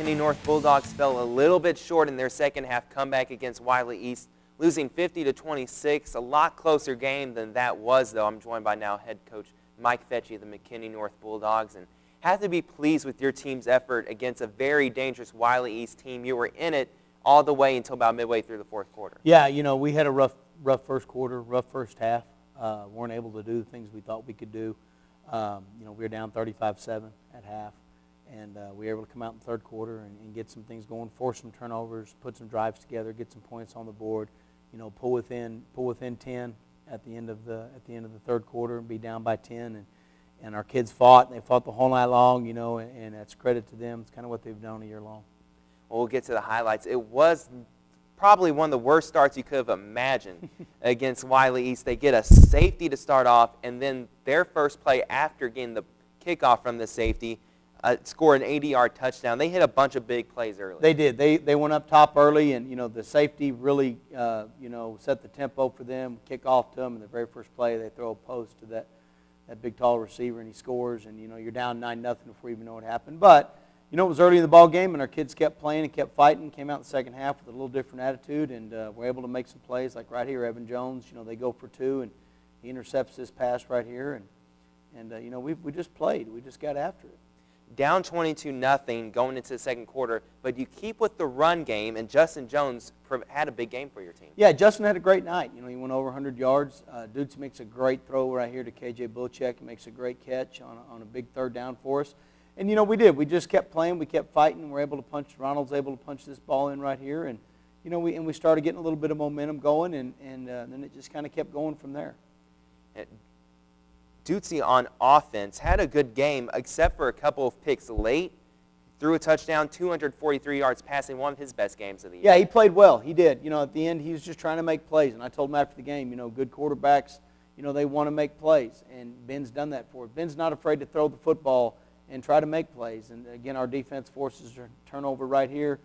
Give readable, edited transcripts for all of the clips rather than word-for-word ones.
McKinney North Bulldogs fell a little bit short in their second half comeback against Wylie East, losing 50-26. A lot closer game than that was, though. I'm joined by now head coach Mike Fecci of the McKinney North Bulldogs, and have to be pleased with your team's effort against a very dangerous Wylie East team. You were in it all the way until about midway through the fourth quarter. Yeah, you know, we had a rough first quarter, rough first half. Weren't able to do the things we thought we could do. You know, we were down 35-7 at half, and we were able to come out in the third quarter and get some things going, force some turnovers, put some drives together, get some points on the board. You know, pull within 10 at the end of the third quarter and be down by 10. And our kids fought, and they fought the whole night long. You know, and that's credit to them. It's kind of what they've done a year long. Well, we'll get to the highlights. It was probably one of the worst starts you could have imagined against Wylie East. They get a safety to start off, and then their first play after getting the kickoff from the safety, scored an 80-yard touchdown. They hit a bunch of big plays early. They did. They went up top early, and you know the safety really you know set the tempo for them. Kick off to them in the very first play. They throw a post to that big tall receiver, and he scores. And you know you're down 9-0 before you even know what happened. But you know, it was early in the ball game, and our kids kept playing and kept fighting. Came out in the second half with a little different attitude, and were able to make some plays. Like right here, Evan Jones. You know, they go for two, and he intercepts this pass right here, and you know, we just played. We just got after it. Down 22-0 going into the second quarter, but you keep with the run game, and Justin Jones had a big game for your team. Yeah, Justin had a great night. You know, he went over 100 yards. Dukes makes a great throw right here to KJ Bulchek. He makes a great catch on a big third down for us. And, you know, we did. We just kept playing. We kept fighting. We're able to punch. Ronald's able to punch this ball in right here. And, you know, we started getting a little bit of momentum going, and then it just kind of kept going from there. Ducey on offense had a good game, except for a couple of picks late. Threw a touchdown, 243 yards passing, one of his best games of the year. Yeah, he played well. He did. You know, at the end, he was just trying to make plays. And I told him after the game, you know, good quarterbacks, you know, they want to make plays. And Ben's done that for us. Ben's not afraid to throw the football and try to make plays. And, again, our defense forces a turnover right here.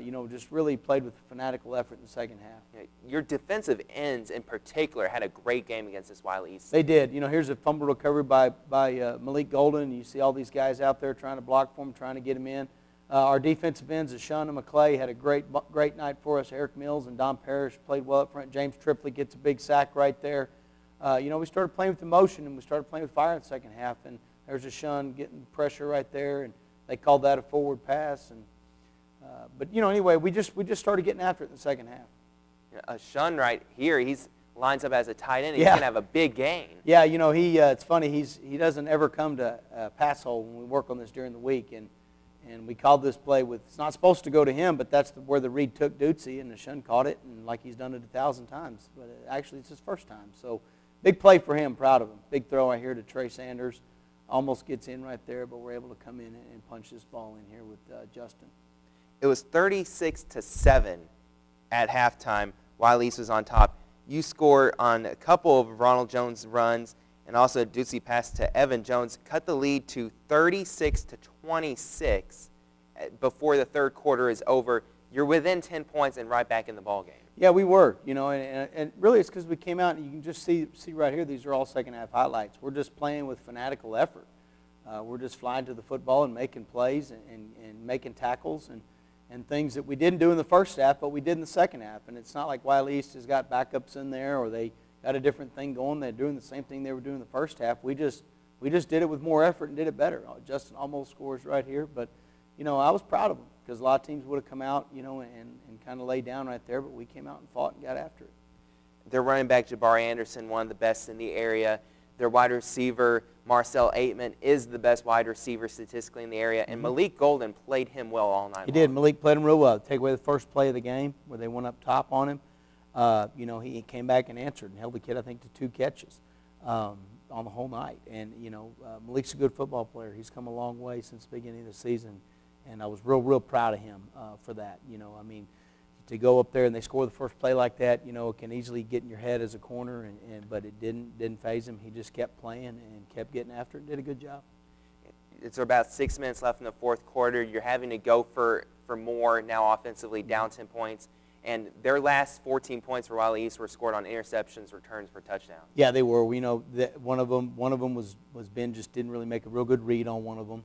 You know, just really played with fanatical effort in the second half. Your defensive ends in particular had a great game against this Wylie East. They did. You know, here's a fumble recovery by Malik Golden. You see all these guys out there trying to block for him, trying to get him in. Our defensive ends, Ashana McClay, had a great night for us. Eric Mills and Don Parrish played well up front. James Tripley gets a big sack right there. You know, we started playing with emotion, and we started playing with fire in the second half. And there's Ashana getting pressure right there, and they called that a forward pass. And but, you know, anyway, we just started getting after it in the second half. Shun right here, he's lines up as a tight end. Yeah. He's going to have a big game. Yeah, you know, it's funny. He doesn't ever come to pass hole when we work on this during the week. And we called this play with, it's not supposed to go to him, but that's where the read took Ducey, and the Shun caught it, and like he's done it 1,000 times. But actually, it's his first time. So big play for him, proud of him. Big throw right here to Trey Sanders. Almost gets in right there, but we're able to come in and punch this ball in here with Justin. It was 36-7 at halftime. Wylie East was on top. You scored on a couple of Ronald Jones runs, and also a Ducey pass to Evan Jones. Cut the lead to 36-26 before the third quarter is over. You're within 10 points and right back in the ball game. Yeah, we were. You know, and really it's because we came out, and you can just see right here. These are all second half highlights. We're just playing with fanatical effort. We're just flying to the football and making plays and making tackles and things that we didn't do in the first half, but we did in the second half. And it's not like Wylie East has got backups in there or they got a different thing going. They're doing the same thing they were doing in the first half. We just did it with more effort and did it better. Justin almost scores right here, but, you know, I was proud of him because a lot of teams would have come out, you know, and kind of laid down right there, but we came out and fought and got after it. Their running back, Jabari Anderson, one of the best in the area. Their wide receiver, Marcel Aitman, is the best wide receiver statistically in the area. And Malik Golden played him well all night long. He did. Malik played him real well. Take away the first play of the game where they went up top on him. You know, he came back and answered and held the kid, I think, to 2 catches on the whole night. And, you know, Malik's a good football player. He's come a long way since the beginning of the season. And I was real proud of him for that. You know, I mean, to go up there and they score the first play like that, you know, it can easily get in your head as a corner, but it didn't faze him. He just kept playing and kept getting after it and did a good job. It's about 6 minutes left in the fourth quarter. You're having to go for more now offensively, down 10 points. And their last 14 points for Wylie East were scored on interceptions, returns for touchdowns. Yeah, they were. We know that one of them was Ben just didn't really make a real good read on one of them,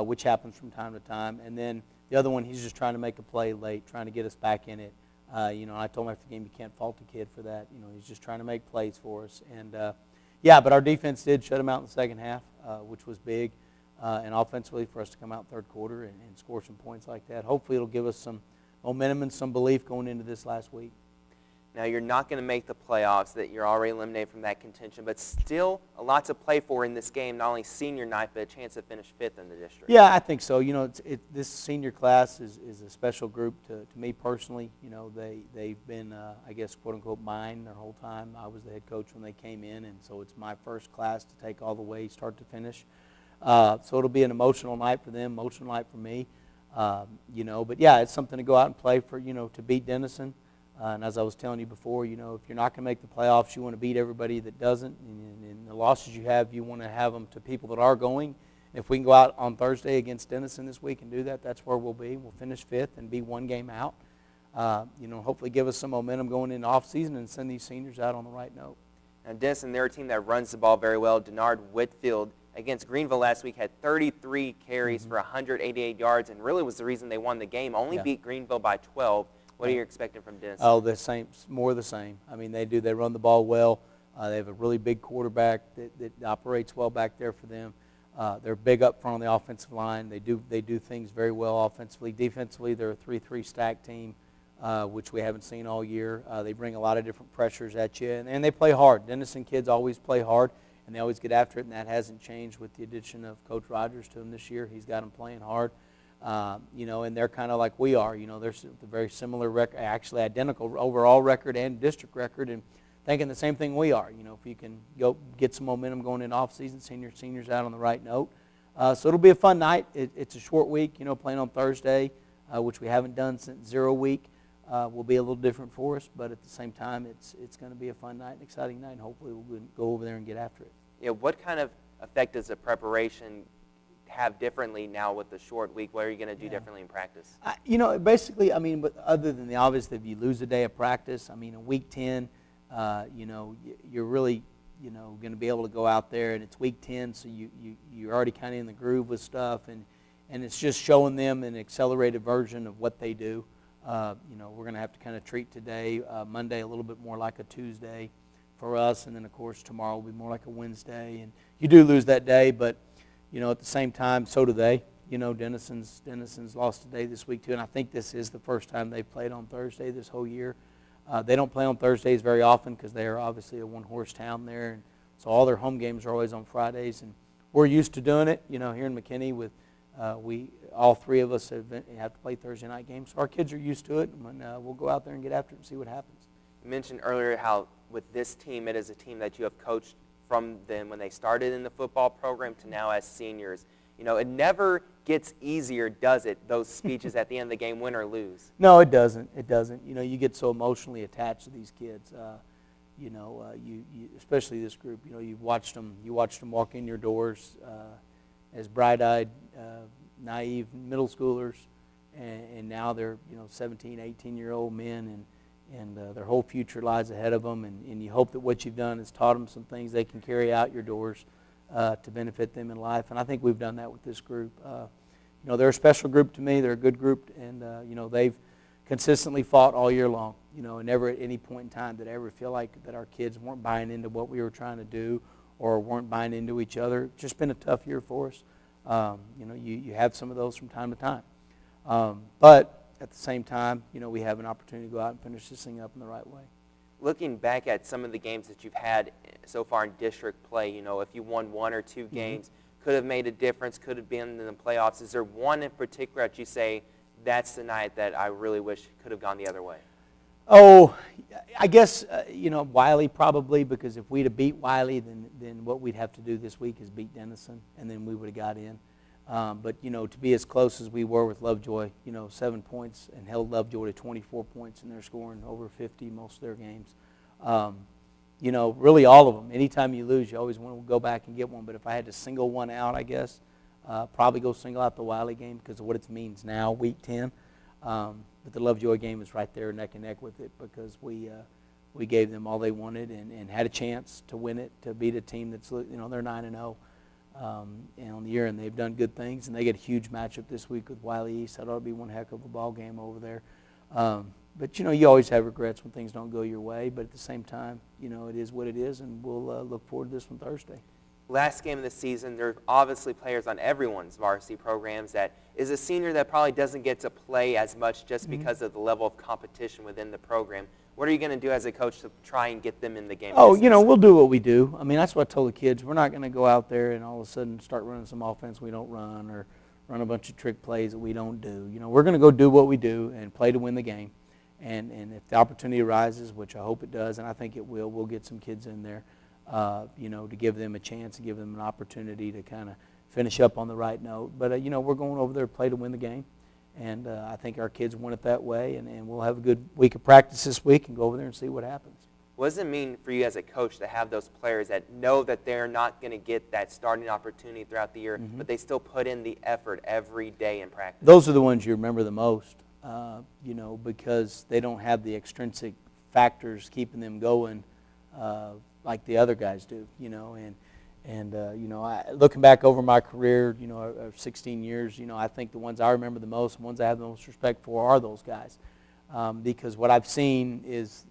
which happens from time to time. And then The other one, he's just trying to make a play late, trying to get us back in it. I told him after the game, you can't fault the kid for that. He's just trying to make plays for us. And, but our defense did shut him out in the second half, which was big. And offensively, for us to come out in third quarter and score some points like that, hopefully it'll give us some momentum and some belief going into this last week. Now, you're not going to make the playoffs, that you're already eliminated from that contention, but still a lot to play for in this game, not only senior night, but a chance to finish fifth in the district. Yeah, I think so. This senior class is a special group to me personally. They've been, I guess, quote-unquote, mine their whole time. I was the head coach when they came in, and so it's my first class to take all the way start to finish. So it'll be an emotional night for them, emotional night for me. But, yeah, it's something to go out and play for, to beat Denison. And as I was telling you before, if you're not going to make the playoffs, you want to beat everybody that doesn't. And the losses you have, you want to have them to people that are going. And if we can go out on Thursday against Denison this week and do that, that's where we'll be. We'll finish fifth and be one game out. Hopefully give us some momentum going into off-season and send these seniors out on the right note. Now, Denison, they're a team that runs the ball very well. Denard Whitfield against Greenville last week had 33 carries for 188 yards and really was the reason they won the game. Only beat Greenville by 12. What are you expecting from Denison? Oh, the same, more of the same. I mean, they run the ball well. They have a really big quarterback that operates well back there for them. They're big up front on the offensive line. They do things very well offensively. Defensively, they're a 3-3 stack team, which we haven't seen all year. They bring a lot of different pressures at you, and they play hard. Denison kids always play hard, and they always get after it, and that hasn't changed with the addition of Coach Rogers to them this year. He's got them playing hard. And they're kind of like we are. They're very similar record, actually identical overall record and district record, and thinking the same thing we are. If you can go get some momentum going into off-season, seniors out on the right note. So it'll be a fun night. It's a short week, playing on Thursday, which we haven't done since 0 week. Will be a little different for us, but at the same time, it's going to be a fun night, an exciting night, and hopefully we'll go over there and get after it. Yeah, what kind of effect does the preparation have differently now with the short week? What are you going to do differently in practice? Basically, but other than the obvious, if you lose a day of practice, in week 10, you're really, going to be able to go out there, and it's week 10, so you're already kind of in the groove with stuff, and it's just showing them an accelerated version of what they do. We're going to have to kind of treat today, Monday, a little bit more like a Tuesday for us, and then, of course, tomorrow will be more like a Wednesday, and you do lose that day, but at the same time, so do they. Denison's lost a day this week too, and I think this is the first time they've played on Thursday this whole year. They don't play on Thursdays very often because they are obviously a one-horse town there, and so all their home games are always on Fridays. And we're used to doing it, here in McKinney. With all three of us have to play Thursday night games, so our kids are used to it, and we'll go out there and get after it and see what happens. You mentioned earlier how with this team, it is a team that you have coached from then when they started in the football program to now as seniors. It never gets easier, does it, those speeches at the end of the game, win or lose? No, it doesn't. It doesn't. You get so emotionally attached to these kids. You especially this group. You watched them walk in your doors as bright-eyed, naive middle schoolers, and now they're 17, 18-year-old men, and their whole future lies ahead of them, and you hope that what you've done has taught them some things they can carry out your doors to benefit them in life, and I think we've done that with this group. They're a special group to me. They're a good group, and they've consistently fought all year long. And never at any point in time did I ever feel like that our kids weren't buying into what we were trying to do or weren't buying into each other. It's just been a tough year for us. You have some of those from time to time, but at the same time, we have an opportunity to go out and finish this thing up in the right way. Looking back at some of the games that you've had so far in district play, if you won 1 or 2 games, could have made a difference, could have been in the playoffs. Is there one in particular that you say, that's the night that I really wish could have gone the other way? Oh, I guess, Wylie probably, because if we'd have beat Wylie, then what we'd have to do this week is beat Denison, and then we would have got in. But, to be as close as we were with Lovejoy, 7 points, and held Lovejoy to 24 points, and they're scoring over 50 most of their games. Really all of them. Anytime you lose, you always want to go back and get one. But if I had to single one out, I guess, probably go single out the Wylie game because of what it means now, week 10. But the Lovejoy game is right there neck and neck with it because we gave them all they wanted and had a chance to win it, to beat a team that's, they're 9-0. on the year, and they've done good things. And they get a huge matchup this week with Wylie East. That ought to be one heck of a ball game over there. But, you always have regrets when things don't go your way. But at the same time, it is what it is, and we'll look forward to this one Thursday. Last game of the season, there are obviously players on everyone's varsity programs that is a senior that probably doesn't get to play as much just because of the level of competition within the program. What are you going to do as a coach to try and get them in the game? Oh, we'll do what we do. I mean, that's what I told the kids. We're not going to go out there and all of a sudden start running some offense we don't run or run a bunch of trick plays that we don't do. We're going to go do what we do and play to win the game. And if the opportunity arises, which I hope it does, and I think it will, we'll get some kids in there, to give them a chance and give them an opportunity to kind of finish up on the right note. But, we're going over there to play to win the game. And I think our kids want it that way, and we'll have a good week of practice this week and go over there and see what happens. What does it mean for you as a coach to have those players that know that they're not going to get that starting opportunity throughout the year, but they still put in the effort every day in practice? Those are the ones you remember the most, because they don't have the extrinsic factors keeping them going like the other guys do, looking back over my career, of 16 years, I think the ones I remember the most, the ones I have the most respect for are those guys. Because what I've seen is,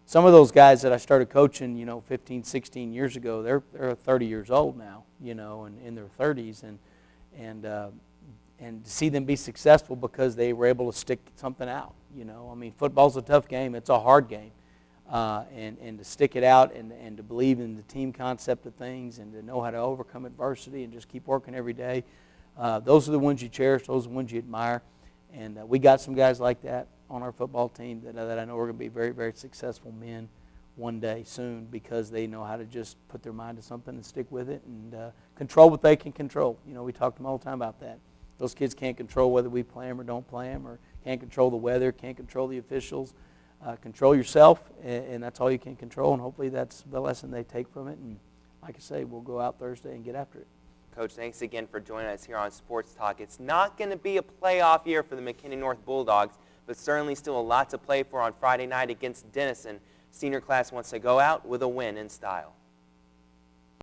some of those guys that I started coaching, 15, 16 years ago, they're 30 years old now, and in their 30s, and to see them be successful because they were able to stick something out, I mean, football's a tough game. It's a hard game. And to stick it out and to believe in the team concept of things and to know how to overcome adversity and just keep working every day. Those are the ones you cherish. Those are the ones you admire. And we got some guys like that on our football team that I know are going to be very, very successful men one day soon because they know how to just put their mind to something and stick with it and control what they can control. We talk to them all the time about that. Those kids can't control whether we play them or don't play them, or can't control the weather, can't control the officials. Control yourself, and that's all you can control, and hopefully that's the lesson they take from it. And like I say, we'll go out Thursday and get after it. Coach, thanks again for joining us here on Sports Talk. It's not going to be a playoff year for the McKinney North Bulldogs, but certainly still a lot to play for on Friday night against Denison. Senior class wants to go out with a win in style.